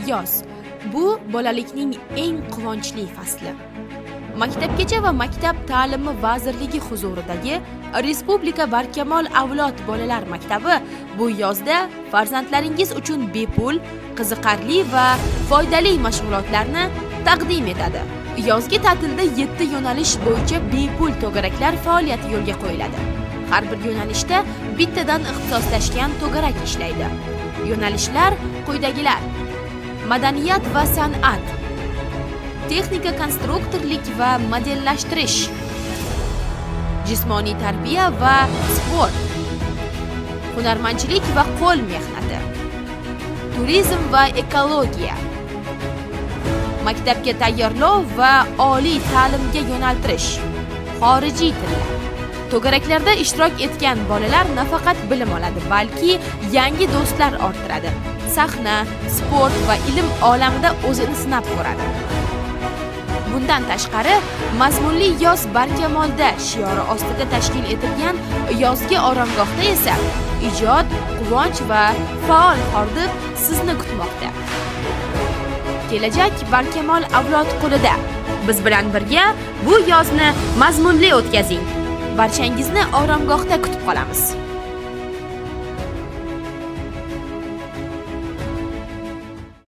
Yoz. Bu bolalikning eng quvonchli fasli. Maktabgacha va maktab ta'limi vazirligi huzuridagi Respublika Barkamol avlod bolalar maktabi bu yozda farzandlaringiz uchun bepul, qiziqarli va foydali mashg'ulotlarni taqdim etadi. Yozgi ta'tilda 7 yo'nalish bo'yicha bepul to'garaklar faoliyati yo'lga qo'yiladi. Har bir yo'nalishda bittadan ixtisoslashgan to'garak ishlaydi. Yo'nalishlar quyidagilar: madaniyat va san'at, texnika konstruktorlik va modellashtirish, jismoniy tarbiya va sport, hunarmandchilik va qo'l mehnati, turizm va ekologiya, maktabga tayyorlov va oliy ta'limga yo'naltirish, xorijiy tillar. To'garaklarda ishtirok etgan bolalar nafaqat bilim oladi, balki yangi do'stlar orttiradi. Sahna, sport va ilm olamida o'zini sinab ko'radi. Bundan tashqari, mazmunli yoz barkamolda shiori ostida tashkil etilgan yozgi oromgohda esa ijod, quvonch va faol hordiq sizni kutmoqda. Kelajak barkamol avlod qo'lida. Biz bilan birga bu yozni mazmunli o'tkazing. Barchangizni oromgohda kutib qolamiz.